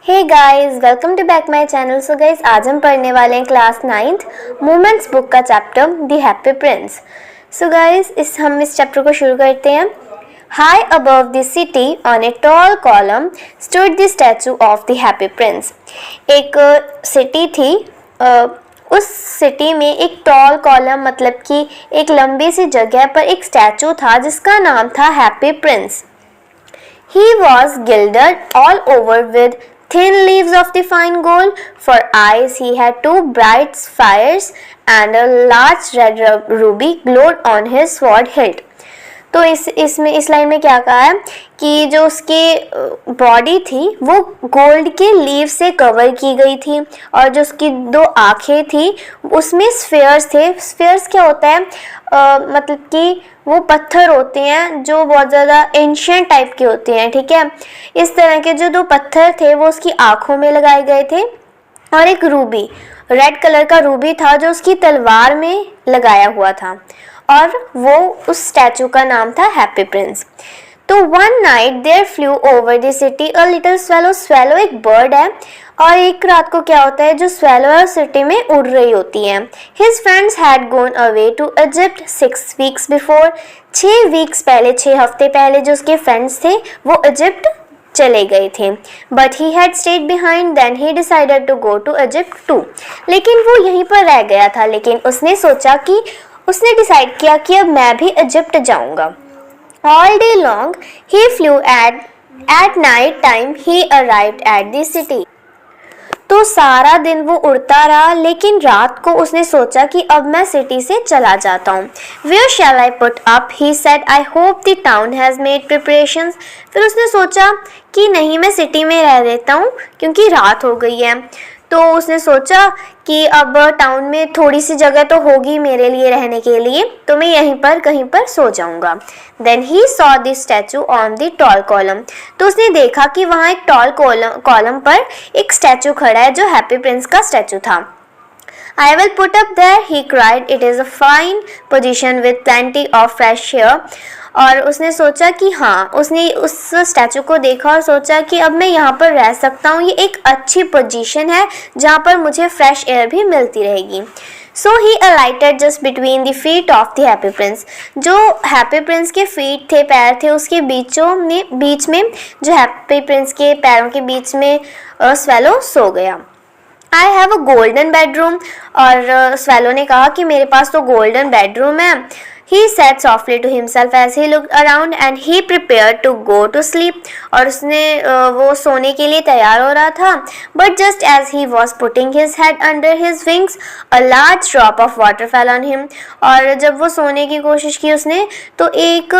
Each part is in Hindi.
Hey guys, welcome to back my channel. So guys, आज हम पढ़ने वाले हैं क्लास 9th मोमेंट्स बुक का chapter the Happy Prince. So guys, हम इस चैप्टर को शुरू करते हैं। High above the city on a tall column stood the statue of the Happy Prince. एक सिटी थी, उस सिटी में एक टॉल कॉलम मतलब कि एक लंबी सी जगह पर एक स्टैचू था जिसका नाम था Happy Prince. He was gilded all over with thin leaves of the fine gold. For eyes he had two bright fires, and a large red ruby glowed on his sword hilt. तो इस लाइन में क्या कहा है कि जो उसकी बॉडी थी वो गोल्ड के लीव से कवर की गई थी और जो उसकी दो आँखें थी उसमें स्फेयर्स थे। स्फेयर्स क्या होता है? मतलब कि वो पत्थर होते हैं जो बहुत ज़्यादा एंशिएंट टाइप के होते हैं, ठीक है। इस तरह के जो दो पत्थर थे वो उसकी आँखों में लगाए गए थे और एक रूबी, रेड कलर का रूबी था जो उसकी तलवार में लगाया हुआ था और वो उस स्टैचू का नाम था हैप्पी प्रिंस। तो one night there flew over the city a little swallow. Swallow एक बर्ड है और एक रात को क्या होता है, जो स्वेलो है सिटी में उड़ रही होती है। His friends had gone away to Egypt 6 weeks before. 6 weeks पहले, 6 हफ्ते पहले जो उसके फ्रेंड्स थे वो इजिप्ट चले गए थे। But he had stayed behind, then he decided to go to Egypt too. लेकिन वो यहीं पर रह गया था, लेकिन उसने डिसाइड किया कि अब मैं भी इजिप्ट जाऊंगा। All day long he flu at night time he arrived at the city. तो सारा दिन वो उड़ता रहा, लेकिन रात को उसने सोचा कि अब मैं सिटी से चला जाता हूँ। Where shall I put up? He said. I hope the town has made preparations. फिर उसने सोचा कि नहीं, मैं सिटी में रह लेता हूँ क्योंकि रात हो गई है। तो उसने सोचा कि अब टाउन में थोड़ी सी जगह तो होगी मेरे लिए रहने के लिए, तो मैं यहीं पर कहीं पर सो जाऊंगा। Then he saw the statue on the tall column. तो उसने देखा कि वहाँ एक टॉल कॉलम पर एक स्टैचू खड़ा है जो हैप्पी प्रिंस का स्टैचू था। I will put up there, he cried. It is a fine position with plenty of fresh air. और उसने सोचा कि हाँ, उसने उस स्टैचू को देखा और सोचा कि अब मैं यहाँ पर रह सकता हूँ, ये एक अच्छी पोजीशन है जहाँ पर मुझे फ्रेश एयर भी मिलती रहेगी। So he alighted just between the feet of the happy prince. जो हैप्पी प्रिंस के फीट थे, पैर थे, उसके बीच में जो हैप्पी प्रिंस के पैरों के बीच में स्वेलो सो गया। I have a golden bedroom. और स्वेलो ने कहा कि मेरे पास तो गोल्डन बेडरूम है। He said softly to himself as he looked around and he prepared to go to sleep. और उसने वो सोने के लिए तैयार हो रहा था। But just as he was putting his head under his wings, a large drop of water fell on him. और जब वो सोने की कोशिश की उसने, तो एक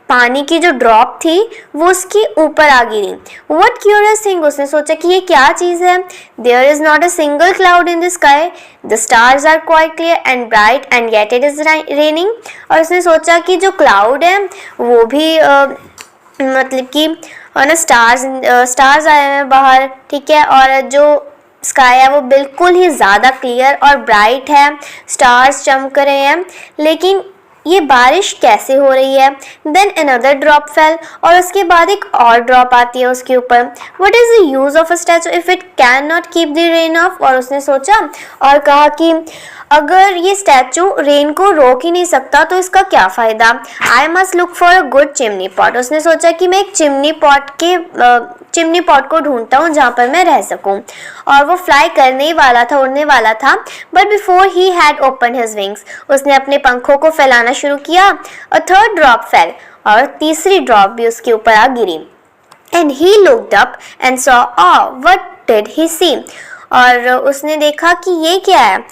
पानी की जो ड्रॉप थी वो उसकी ऊपर आ गिरी। What curious thing, उसने सोचा कि ये क्या चीज़ है। There is not a single cloud in the sky. The stars are quite clear and bright and yet it is raining. और उसने सोचा कि जो क्लाउड है वो भी मतलब कि ना स्टार्स आए हैं बाहर, ठीक है, और जो स्काई है वो बिल्कुल ही ज़्यादा क्लियर और ब्राइट है, स्टार्स चमक रहे हैं, लेकिन ये बारिश कैसे हो रही है। देन अनदर ड्रॉप फेल, और उसके बाद एक और ड्रॉप आती है उसके ऊपर। What is the use of a statue if it can not keep the rain of. और उसने सोचा और कहा कि अगर ये स्टैचू रेन को रोक ही नहीं सकता तो इसका क्या फ़ायदा। I must look for a good chimney pot. उसने सोचा कि मैं एक चिमनी पॉट को ढूंढता हूँ जहाँ पर मैं रह सकूँ। और वो फ्लाई करने ही वाला था, उड़ने वाला था। But before he had open his wings, उसने अपने पंखों को फैलाना शुरू किया। अ थर्ड ड्रॉप फेल, और तीसरी ड्रॉप भी उसके ऊपर आ गिरी। And he looked up and saw, what did he see. और उसने देखा कि ये क्या है।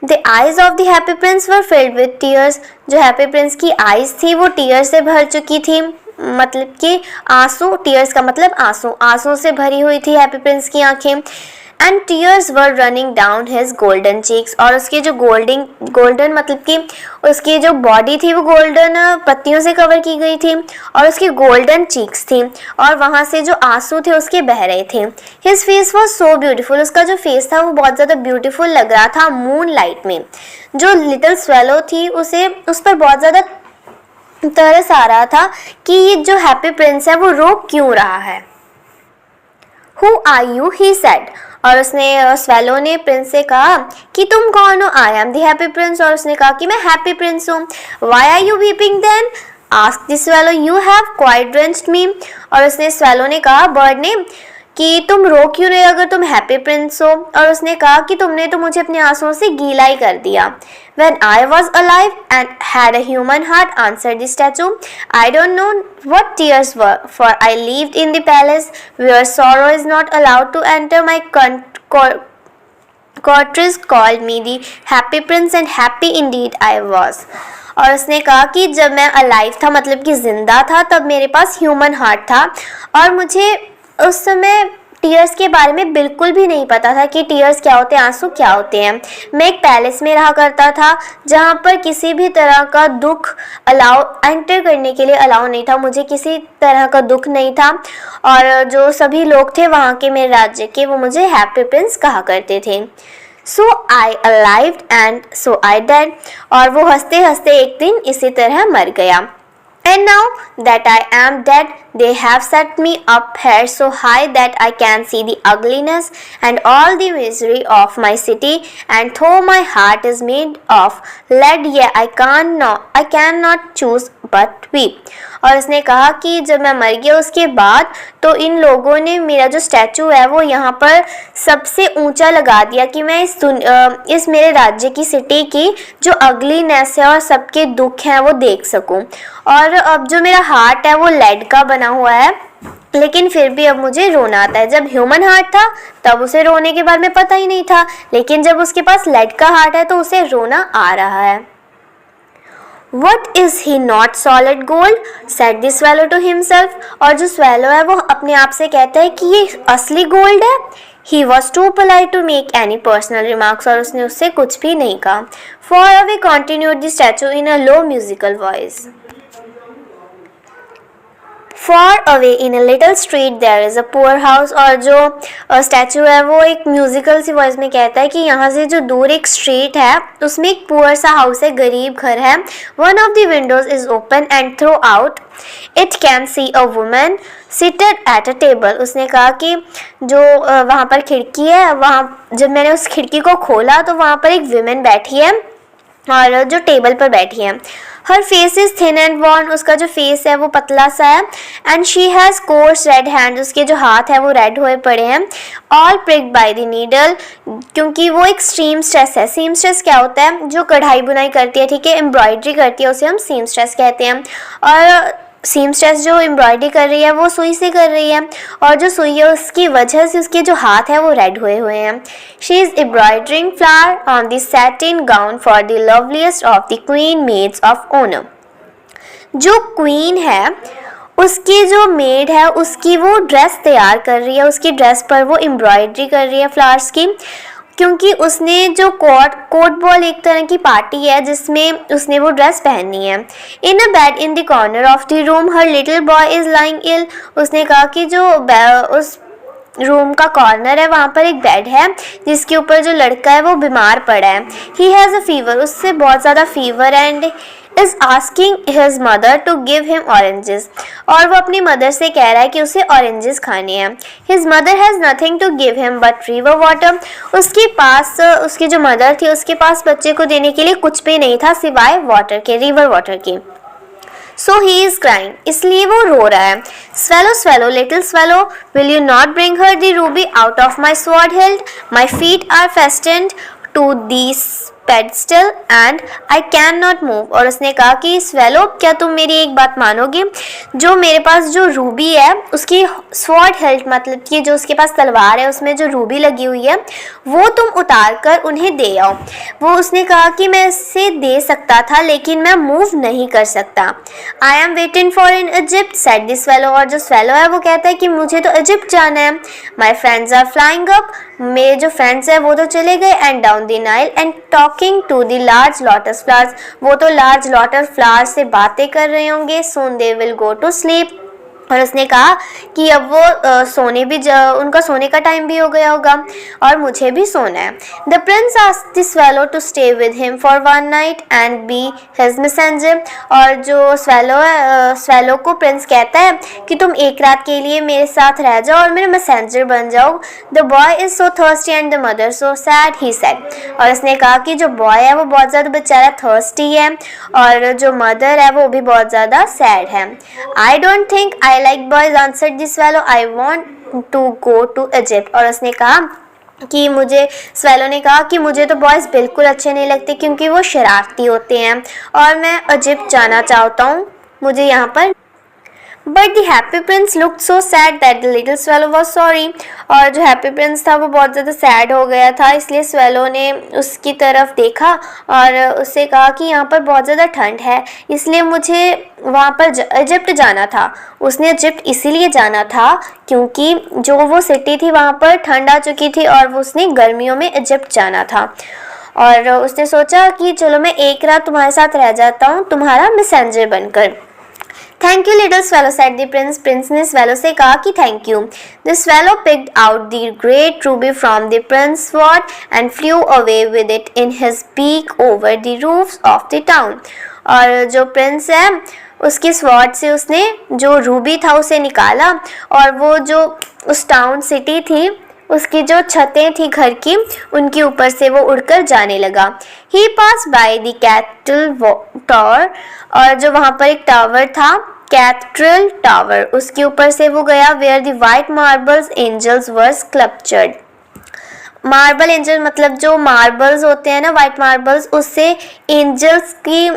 The eyes of the happy prince were filled with tears. जो हैप्पी प्रिंस की आईज थी वो टीयर से भर चुकी थी, मतलब कि आंसू, टीयर्स का मतलब आंसू से भरी हुई थी हैप्पी प्रिंस की आंखें। And tears were running down his golden cheeks. और उसके जो गोल्डन मतलब कि उसकी जो बॉडी थी वो गोल्डन पत्तियों से कवर की गई थी और उसकी गोल्डन चीक्स थी और वहाँ से जो आंसू थे उसके बह रहे थे। His face was so beautiful, उसका जो फेस था वो बहुत ज़्यादा ब्यूटीफुल लग रहा था मून लाइट में। जो लिटिल स्वेलो थी उस पर बहुत ज़्यादा तरस आ रहा था कि ये जो हैप्पी प्रिंस है वो रो क्यों रहा है। Who are you? he said. और उसने स्वेलो ने प्रिंस से कहा कि तुम कौन हो? I am the happy prince. और उसने कहा कि मैं हैप्पी प्रिंस हूँ. Why are you weeping then? asked the swallow. You have quite drenched me. और उसने स्वेलो ने कहा बर्ड ने कि तुम रो क्यों रहे अगर तुम हैप्पी प्रिंस हो? और उसने कहा कि तुमने तो मुझे अपने आंसुओं से गीला ही कर दिया. When I was alive and had a human heart, answered the statue, I don't know what tears were, for I lived in the palace where sorrow is not allowed to enter. My courtiers called me the happy prince, and happy indeed I was. और उसने कहा कि जब मैं अलाइव था, मतलब कि जिंदा था, तब मेरे पास ह्यूमन हार्ट था और मुझे उस समय टीयर्स के बारे में बिल्कुल भी नहीं पता था कि टीयर्स क्या होते हैं, आंसू क्या होते हैं. मैं एक पैलेस में रहा करता था जहाँ पर किसी भी तरह का दुख एंटर करने के लिए अलाउ नहीं था. मुझे किसी तरह का दुख नहीं था और जो सभी लोग थे वहाँ के मेरे राज्य के, वो मुझे हैप्पी प्रिंस कहा करते थे. So I arrived and so I died. और वो हंसते हंसते एक दिन इसी तरह मर गया. And now that I am dead, they have set me up here so high that I can see the ugliness and all the misery of my city. And though my heart is made of lead, yet I cannot choose but weep. और उसने कहा कि जब मैं मर गया उसके बाद तो इन लोगों ने मेरा जो स्टैचू है वो यहाँ पर सबसे ऊंचा लगा दिया कि मैं इस मेरे राज्य की सिटी की जो अगलीनेस है और सबके दुख हैं वो देख सकूं. और अब जो मेरा हार्ट है वो लेड का बना हुआ है, लेकिन फिर भी अब मुझे रोना आता है. जब ह्यूमन हार्ट था तब उसे रोने के बारे में पता ही नहीं था, लेकिन जब उसके पास लेड का हार्ट है तो उसे रोना आ रहा है. What is he not solid gold? said the swallow to himself. और जो swallow है वो अपने आप से कहता है कि ये असली गोल्ड है. He was too polite to make any personal remarks. और उसने उससे कुछ भी नहीं कहा. Far away continued the statue in a low musical voice. Far away in a little street there is a poor house. और जो स्टैचू है वो एक म्यूजिकल सी वॉइस में कहता है कि यहाँ से जो दूर एक स्ट्रीट है उसमें एक पुअर सा हाउस है, गरीब घर है. One of the windows is open and through out it can see a woman seated at a table. उसने कहा कि जो वहाँ पर खिड़की है, वहाँ जब मैंने उस खिड़की को खोला तो वहाँ पर एक विमेन बैठी है और जो टेबल पर बैठी है. Her face is thin and worn. उसका जो फेस है वो पतला सा है. And she has coarse red hands. उसके जो हाथ है वो रेड हुए पड़े हैं. All pricked by the needle. क्योंकि वो एक seamstress है. seamstress क्या होता है? जो कढ़ाई बुनाई करती है, ठीक है, एम्ब्रॉयडरी करती है, उसे हम seamstress कहते हैं. और सीमस्ट्रेस जो एम्ब्रॉयडरी कर रही है वो सुई से कर रही है और जो सुई है उसकी वजह से उसके जो हाथ है वो रेड हुए हुए हैं. She is embroidering flower on the satin gown for the loveliest of the queen maids of honour. जो क्वीन है उसकी जो मेड है उसकी वो ड्रेस तैयार कर रही है, उसकी ड्रेस पर वो एम्ब्रॉयडरी कर रही है फ्लावर्स की, क्योंकि उसने जो कोट बॉल एक तरह की पार्टी है जिसमें उसने वो ड्रेस पहननी है. In a bed in the corner of the room her little boy is lying ill. उसने कहा कि जो उस रूम का कॉर्नर है वहाँ पर एक बेड है जिसके ऊपर जो लड़का है वो बीमार पड़ा है. He has a fever. उससे बहुत ज़्यादा fever and is asking his mother to give him oranges. और वो अपनी मदर से कह रहा है कि उसे ऑरेंजेस खाने हैं. His mother has nothing to give him but river water. उसके पास उसकी जो मदर थी उसके पास बच्चे को देने के लिए कुछ भी नहीं था सिवाय वाटर के, रिवर वाटर के. So he is crying. इसलिए वो रो रहा है. Swallow, swallow, little swallow, will you not bring her the ruby out of my sword hilt? My feet are fastened to these pedestal and I cannot move. और उसने कहा कि स्वेलो क्या तुम मेरी एक बात मानोगे, जो मेरे पास जो रूबी है उसकी स्वॉर्ड हिल्ट मतलब कि जो उसके पास तलवार है उसमें जो रूबी लगी हुई है वो तुम उतार कर उन्हें दे आओ. वो उसने कहा कि मैं इसे दे सकता था लेकिन मैं मूव नहीं कर सकता. I am waiting for in Egypt said the swallow. और जो स्वेलो है वो कहता है कि मुझे तो इजिप्ट जाना है. My friends are flying up. मेरे जो फ्रेंड्स हैं वो तो चले गए and down the Nile and talking to the large lotus flowers. वो तो लार्ज लोटस फ्लावर्स से बातें कर रहे होंगे. Soon they will go to sleep. और उसने कहा कि अब वो उनका सोने का टाइम भी हो गया होगा और मुझे भी सोना है। The prince asked the swallow to stay with him for one night and be his messenger. और जो स्वेलो को प्रिंस कहता है कि तुम एक रात के लिए मेरे साथ रह जाओ और मेरे मैसेंजर बन जाओ। The boy is so thirsty and the mother so sad, he said. और उसने कहा कि जो बॉय है वो बहुत ज़्यादा बेचारा थर्स्टी है और जो मदर है वो भी बहुत ज़्यादा सैड है। I don't think I like boys, answered the swallow, I want to go to Egypt. और उसने कहा कि स्वेलो ने कहा कि मुझे तो बॉयज़ बिल्कुल अच्छे नहीं लगते क्योंकि वो शरारती होते हैं और मैं इजिप्ट जाना चाहता हूँ, मुझे यहाँ पर। But the Happy Prince looked so sad that the little swallow was sorry. और जो हैप्पी प्रिंस था वो बहुत ज़्यादा सैड हो गया था, इसलिए स्वेलो ने उसकी तरफ देखा और उससे कहा कि यहाँ पर बहुत ज़्यादा ठंड है, इसलिए मुझे वहाँ पर इजिप्ट जाना था। उसने इजिप्ट इसीलिए जाना था क्योंकि जो वो सिटी थी वहाँ पर ठंड आ चुकी थी और उसने गर्मियों में इजिप्ट जाना था। और उसने सोचा कि चलो मैं एक रात तुम्हारे साथ रह जाता हूँ, तुम्हारा मैसेंजर बनकर। Thank you little swallow, said the prince. Prince ने स्वेलो से कहा कि thank you. The swallow picked out the great ruby from the prince sword and flew away with it in his beak over the roofs of the town. और जो प्रिंस है उसकी स्वॉर्ड से उसने जो रूबी था उसे निकाला और वो जो उस टाउन सिटी थी उसकी जो छतें थी घर की उनके ऊपर से वो उड़कर जाने लगा। ही pass by the Kaithal tower. और जो वहाँ पर एक टावर था कैथड्रल टावर, उसके ऊपर से वो गया where the white marbles angels were sculptured. Marble angel मतलब जो मार्बल्स होते हैं ना, वाइट मार्बल्स, उससे एंजल्स की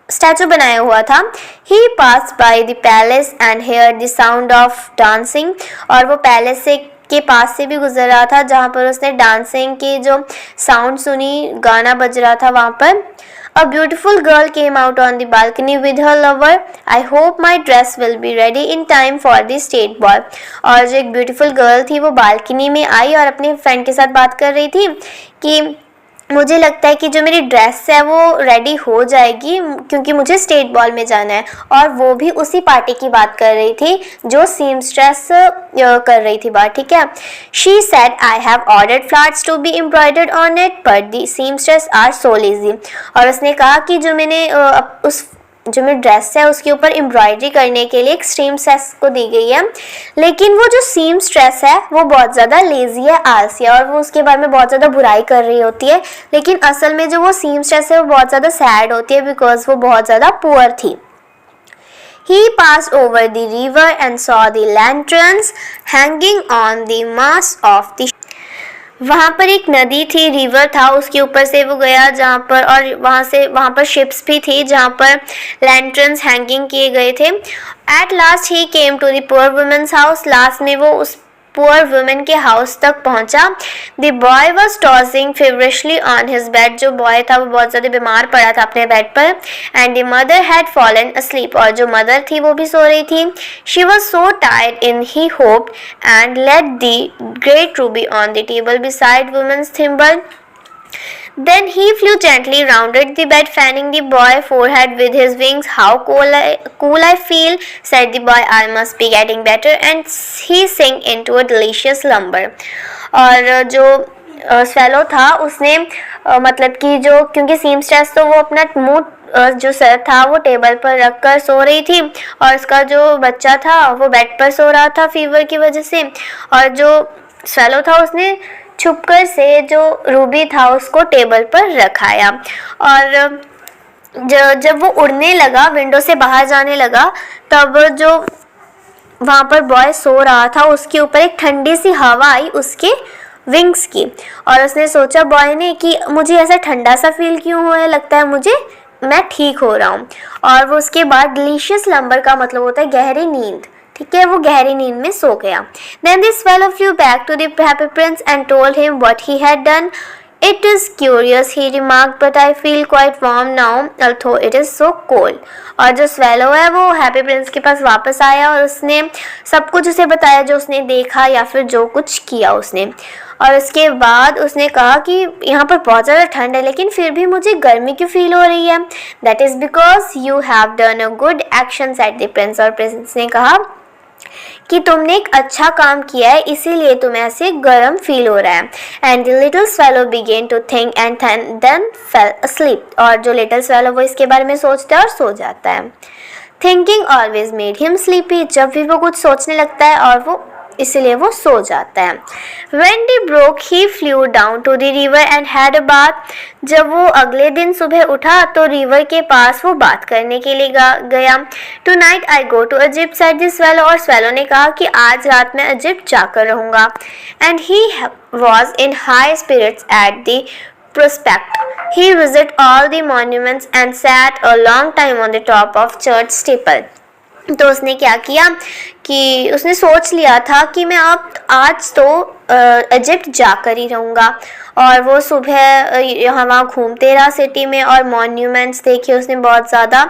स्टैचू बनाया हुआ था। He pass by the palace and hear the sound of dancing. और वो पैलेस के पास से भी गुजर रहा था जहाँ पर उसने डांसिंग की जो साउंड सुनी, गाना बज रहा था वहाँ पर। A beautiful girl came out on the balcony with her lover. I hope my dress will be ready in time for the state ball. और जो एक ब्यूटीफुल गर्ल थी वो बालकनी में आई और अपने फ्रेंड के साथ बात कर रही थी कि मुझे लगता है कि जो मेरी ड्रेस है वो रेडी हो जाएगी क्योंकि मुझे स्टेट बॉल में जाना है। और वो भी उसी पार्टी की बात कर रही थी जो सीमस्ट्रेस कर रही थी बात, ठीक है। She said I have ordered flowers to be embroidered on it but the seamstress are so lazy. और उसने कहा कि जो मेरी ड्रेस है उसके ऊपर एम्ब्रॉयडरी करने के लिए एक सीमस्ट्रेस को दी गई है, लेकिन वो जो सीमस्ट्रेस है वो बहुत ज़्यादा लेजी है, आलसी है और वो उसके बारे में बहुत ज़्यादा बुराई कर रही होती है। लेकिन असल में जो वो सीमस्ट्रेस है वो बहुत ज़्यादा सैड होती है बिकॉज वो बहुत ज़्यादा पुअर थी। He passed over the river and saw the lanterns hanging on the mast of the वहाँ पर एक नदी थी, रिवर था, उसके ऊपर से वो गया जहाँ पर, और वहाँ पर शिप्स भी थी जहाँ पर लैंटर्न्स हैंगिंग किए गए थे। At last he came to the poor women's house. लास्ट में वो उस पुअर वुमेन के हाउस तक पहुंचा। The boy was tossing feverishly on his bed. जो बॉय था वो बहुत ज़्यादा बीमार पड़ा था अपने बेड पर। And the mother had fallen asleep. और जो मदर थी वो भी सो रही थी। She was so tired in he hopped and laid the great ruby on the table beside women's thimble. Then he flew gently rounded the bed, fanning the boy's forehead with his wings. How cool I feel, said the boy. I must be getting better. And he sank into a delicious slumber. और जो स्वेलो था उसने मतलब कि जो, क्योंकि सीमस्ट्रेस तो वो अपना मुंह जो सर था वो टेबल पर रखकर सो रही थी और उसका जो बच्चा था वो बेड पर सो रहा था फीवर की वजह से। और जो स्वेलो था उसने छुपकर से जो रूबी था उसको टेबल पर रखाया। और जब वो उड़ने लगा, विंडो से बाहर जाने लगा, तब जो वहाँ पर बॉय सो रहा था उसके ऊपर एक ठंडी सी हवा आई उसके विंग्स की। और उसने सोचा बॉय ने कि मुझे ऐसा ठंडा सा फील क्यों हुआ है, लगता है मैं ठीक हो रहा हूँ। और वो उसके बाद डिलीशियस स्लम्बर का मतलब होता है गहरी नींद, ठीक है, वो गहरी नींद में सो गया। Then the swallow flew back to the happy prince and told him what he had done. It is curious, he remarked, but I feel quite warm now, although it is so cold. और जो स्वेलो है वो हैप्पी प्रिंस के पास वापस आया और उसने सब कुछ उसे बताया जो उसने देखा या फिर जो कुछ किया उसने। और उसके बाद उसने कहा कि यहाँ पर बहुत ज़्यादा ठंड है लेकिन फिर भी मुझे गर्मी क्यों फील हो रही है। That is because you have done a good action, said the prince. और प्रिंस ने कहा कि तुमने एक अच्छा काम किया है, इसीलिए तुम्हें ऐसे गर्म फील हो रहा है. And the little swallow began to think and then fell asleep. और जो लिटिल स्वेलो वो इसके बारे में सोचता है और सो जाता है. Thinking always made him sleepy. जब भी वो कुछ सोचने लगता है और वो इसलिए वो सो जाता है. When day broke, he flew down to the river and had a bath. जब वो अगले दिन सुबह उठा तो रिवर के पास वो बात करने के लिए गया. Tonight I go to Egypt, said the swallow. और swallow ने कहा कि आज रात मैं इजिप्ट जाकर रहूँगा. And he was in high spirits at the prospect. He visited all the monuments and sat a long time on the top of church steeple. तो उसने क्या किया कि उसने सोच लिया था कि मैं अब आज तो इजिप्ट जाकर ही रहूँगा. और वो सुबह यहाँ वहाँ घूमते रहा सिटी में और मॉन्यूमेंट्स देखे उसने बहुत ज़्यादा.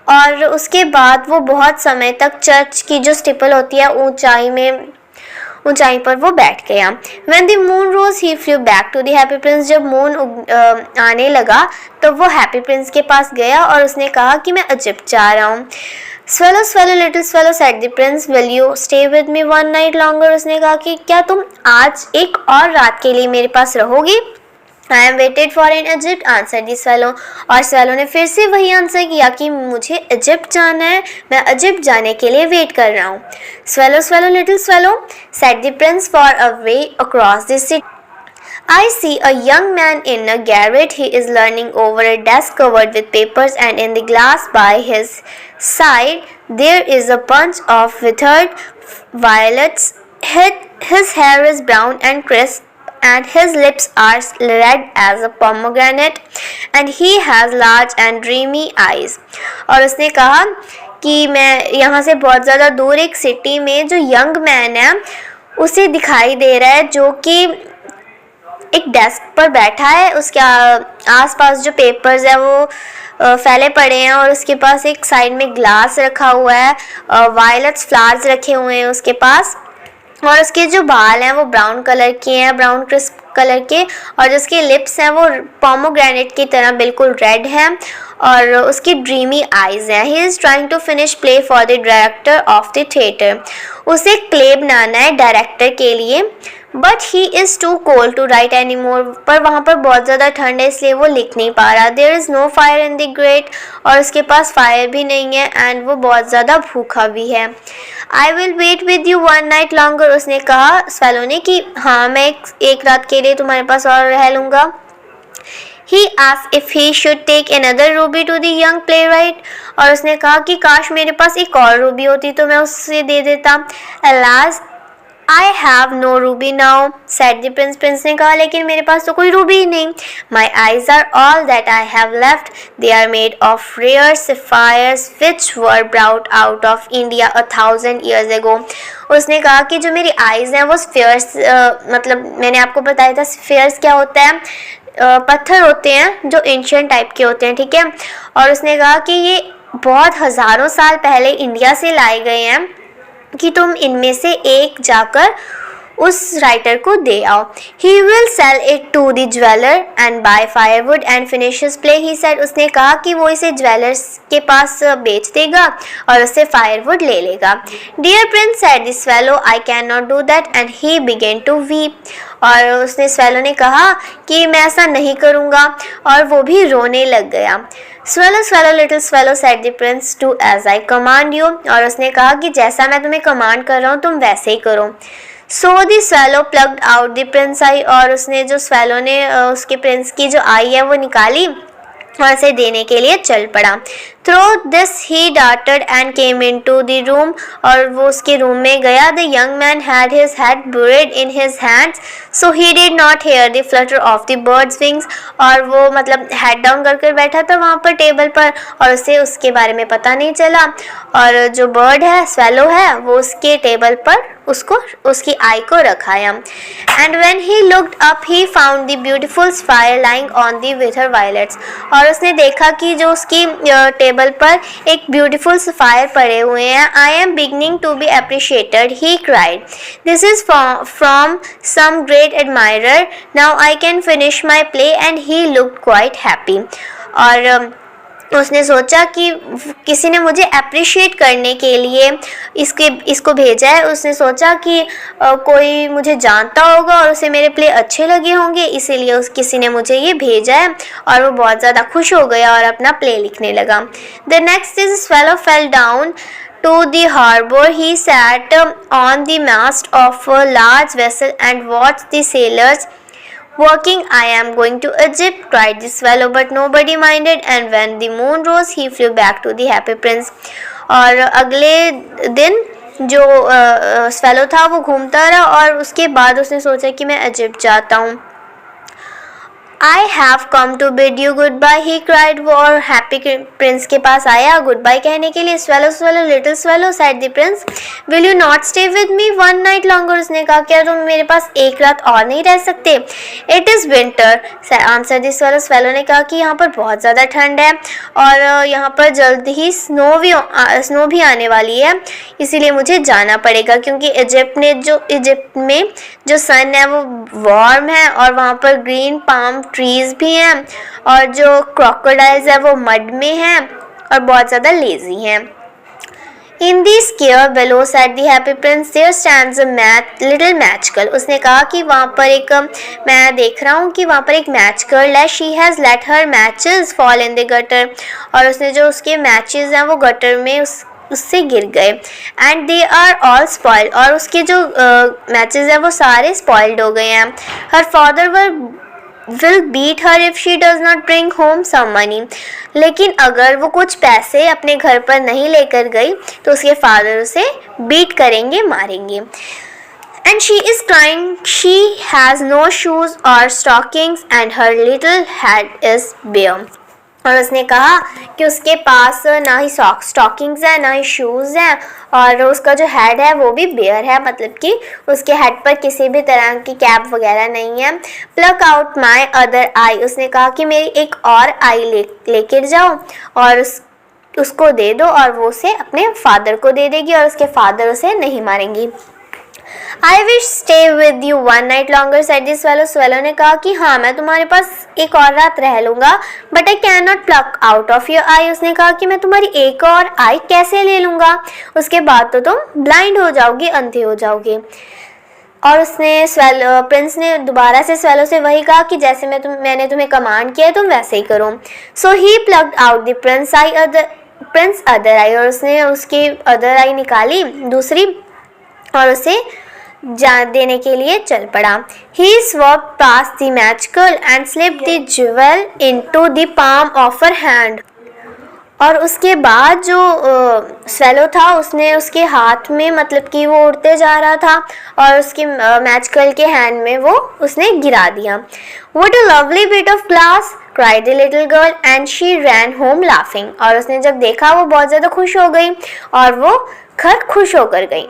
और उसके बाद वो बहुत समय तक चर्च की जो स्टिपल होती है ऊंचाई पर वो बैठ गया. When the moon rose, he flew back to the happy prince. जब मून आने लगा तो वो हैप्पी प्रिंस के पास गया और उसने कहा कि मैं इजिप्ट जा रहा हूँ. Swallow, swallow, little swallow, said the prince. Will you stay with me one night longer? उसने कहा कि क्या तुम आज एक और रात के लिए मेरे पास रहोगी? I am waited for in Egypt, answered the swallow. और swallow ने फिर से वही आंसर किया कि मुझे इजिप्ट जाना है, मैं इजिप्ट जाने के लिए वेट कर रहा हूँ. Swallow, swallow, little swallow, said the prince, far away across the city. I see a young man in a garret. He is leaning over a desk covered with papers, and in the glass by his side there is a bunch of withered violets. His hair is brown and crisp, and his lips are red as a pomegranate, and he has large and dreamy eyes. और उसने कहा कि मैं यहाँ से बहुत ज़्यादा दूर एक सिटी में जो यंग मैन है उसे दिखाई दे रहा है जो कि एक डेस्क पर बैठा है. उसके आसपास जो पेपर्स है वो फैले पड़े हैं और उसके पास एक साइड में ग्लास रखा हुआ है. वायलेट्स फ्लावर्स रखे हुए हैं उसके पास. और उसके जो बाल हैं वो ब्राउन कलर के हैं, ब्राउन क्रिस्प कलर के. और उसके लिप्स हैं वो पोमोग्रेनेट की तरह बिल्कुल रेड हैं. और उसकी ड्रीमी आइज़ हैं. He is trying to finish play for the director of the theatre. उसे एक प्ले बनाना है डायरेक्टर के लिए. But he is too cold to write any more. पर वहाँ पर बहुत ज़्यादा ठंड है इसलिए वो लिख नहीं पा रहा. There is no fire in the grate. और उसके पास फायर भी नहीं है एंड वो बहुत ज़्यादा भूखा भी है. I will wait with you one night longer. उसने कहा स्वैलो ने कि हाँ मैं एक रात के लिए तुम्हारे पास और रह लूँगा. He asked if he should take another ruby to the young playwright. और उसने कहा कि काश मेरे पास एक और रूबी होती तो मैं उससे दे देता. Alas, I have no ruby now, said the prince. Prince ने कहा लेकिन मेरे पास तो कोई रूबी ही नहीं. My eyes are all that I have left. They are made of rare sapphires which were brought out of India 1000 years ago. उसने कहा कि जो मेरी आइज़ हैं वो स्फेयर्स मतलब मैंने आपको बताया था स्फेयर्स क्या होता है. पत्थर होते हैं जो एंशिएंट टाइप के होते हैं. ठीक है. और उसने कहा कि ये बहुत हज़ारों साल पहले इंडिया से लाए गए हैं कि तुम इनमें से एक जाकर उस राइटर को दे आओ. He will sell it to the jeweler and buy firewood and finish his play, he said. उसने कहा कि वो इसे ज्वेलर्स के पास बेच देगा और उससे फायरवुड ले लेगा. Dear prince, said the swallow, I cannot do that, and he began to weep. और उसने swallow ने कहा कि मैं ऐसा नहीं करूँगा और वो भी रोने लग गया. Swallow, swallow, little swallow, said the prince, do as I command you. और उसने कहा कि जैसा मैं तुम्हें कमांड कर रहा हूँ तुम वैसे ही करो. So the swallow plucked out the prince eye. और उसने जो swallow ने उसके प्रिंस की जो आई है वो निकाली और उसे देने के लिए चल पड़ा. Through this he darted and came into the room. और वो उसके रूम में गया. The young man had his head buried in his hands, so he did not hear the flutter of the bird's wings. और वो मतलब हेड डाउन कर बैठा था वहाँ पर टेबल पर और उसे उसके बारे में पता नहीं चला. और जो बर्ड है swallow है वो उसके टेबल पर उसको उसकी आई को रखाया. And when he looked up he found the beautiful sapphire lying on the withered violets. और उसने देखा कि जो उसकी टेबल पर एक ब्यूटीफुल सफ़ायर पड़े हुए हैं. I am beginning to be appreciated, he cried. This is from some great admirer. Now I can finish my play. And he looked quite happy. और उसने सोचा कि किसी ने मुझे अप्रिशिएट करने के लिए इसको भेजा है। उसने सोचा कि कोई मुझे जानता होगा और उसे मेरे प्ले अच्छे लगे होंगे, इसीलिए किसी ने मुझे ये भेजा है। और वो बहुत ज़्यादा खुश हो गया और अपना प्ले लिखने लगा। The next is swallow fell down to the harbor. He sat on the mast of a large vessel and watched the sailors working. I am going to Egypt, cried the swallow, but nobody minded, and when the moon rose he flew back to the happy prince. और अगले दिन जो स्वेलो था वो घूमता रहा और उसके बाद उसने सोचा कि मैं इजिप्ट जाता हूँ। I have come to bid you goodbye, he cried. वो और हैप्पी प्रिंस के पास आया गुड बाय कहने के लिए। Swallow, swallow, little swallow, said the prince, will you not stay with me one night longer? उसने कहा क्या तुम मेरे पास एक रात और नहीं रह सकते? It is winter, answered the swallow. Swallow ने कहा कि यहाँ पर बहुत ज़्यादा ठंड है और यहाँ पर जल्द ही स्नो भी आने वाली है, इसीलिए मुझे जाना पड़ेगा, क्योंकि इजिप्ट में जो सन है वो वार्म है और वहाँ पर ग्रीन पाम ट्रीज भी हैं और जो क्रोकोडाइल्स है वो मड में हैं और बहुत ज़्यादा लेजी हैं। In the square below, said the happy prince, there stands a little match girl. उसने कहा कि वहाँ पर मैं देख रहा हूँ कि वहाँ पर एक मैच गर्ल है। She has let her matches fall in the gutter. और उसने जो उसके मैचेस हैं वो गटर में उससे गिर गए। And they are all spoiled, और उसके जो मैचेस हैं वो सारे स्पॉइल्ड हो गए हैं। Her father will beat her if she does not bring home some money. लेकिन अगर वो कुछ पैसे अपने घर पर नहीं लेकर गई तो उसके फादर उसे बीट करेंगे, मारेंगे। And she is crying, she has no shoes or stockings and her little head is bare. और उसने कहा कि उसके पास ना ही स्टॉकिंग्स हैं ना ही शूज़ हैं और उसका जो हेड है वो भी बेयर है, मतलब कि उसके हेड पर किसी भी तरह की कैप वगैरह नहीं है। Pluck out my other eye, उसने कहा कि मेरी एक और आई लेकर जाओ और उसको दे दो, और वो उसे अपने फादर को दे देगी और उसके फादर उसे नहीं मारेंगी। I wish stay with you one night longer, said the swallow. Swallow ने कहा कि हाँ मैं तुम्हारे पास एक और रात रह लूँगा, but I cannot pluck out of your eye. उसने कहा कि मैं तुम्हारी एक और आई कैसे ले लूँगा, उसके बाद तो तुम ब्लाइंड हो जाओगे, अंधे हो जाओगे। और प्रिंस ने दोबारा से स्वेलो से वही कहा कि जैसे मैंने तुम्हें कमांड किया है तुम वैसे ही करो। So he plucked out the prince other eye, और उसने उसकी अदर आई निकाली दूसरी और उसे जान देने के लिए चल पड़ा। He swept past the match girl and slipped the jewel into the palm of her hand. और उसके बाद जो स्वेलो था उसने उसके हाथ में, मतलब कि वो उड़ते जा रहा था और उसकी मैच गर्ल के हैंड में वो उसने गिरा दिया। What a lovely bit of glass, cried the little girl and she ran home laughing. और उसने जब देखा वो बहुत ज़्यादा खुश हो गई और वो घर खुश होकर गई।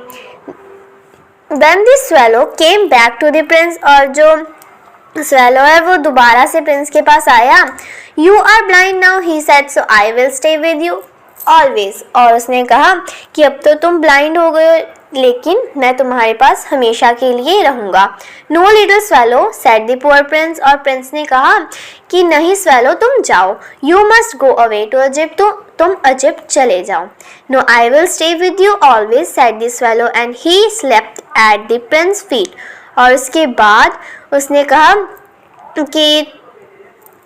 Then the swallow came back to the prince, और जो swallow है वो दोबारा से प्रिंस के पास आया। You are blind now, he said, so I will stay with you always. और उसने कहा कि अब तो तुम ब्लाइंड हो गए हो, लेकिन मैं तुम्हारे पास हमेशा के लिए रहूँगा। No little swallow, said the poor prince. और प्रिंस ने कहा कि नहीं swallow तुम जाओ। You must go away to Egypt, तो तुम इजिप्ट चले जाओ। No, I will stay with you always, said the swallow, and he slept at the prince's feet. और उसके बाद उसने कहा कि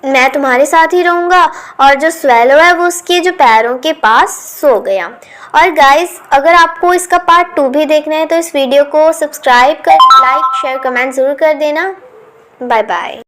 मैं तुम्हारे साथ ही रहूँगा, और जो स्वेलो है वो उसके जो पैरों के पास सो गया। और गाइस अगर आपको इसका पार्ट 2 भी देखना है तो इस वीडियो को सब्सक्राइब कर, लाइक, शेयर, कमेंट ज़रूर कर देना। Bye bye.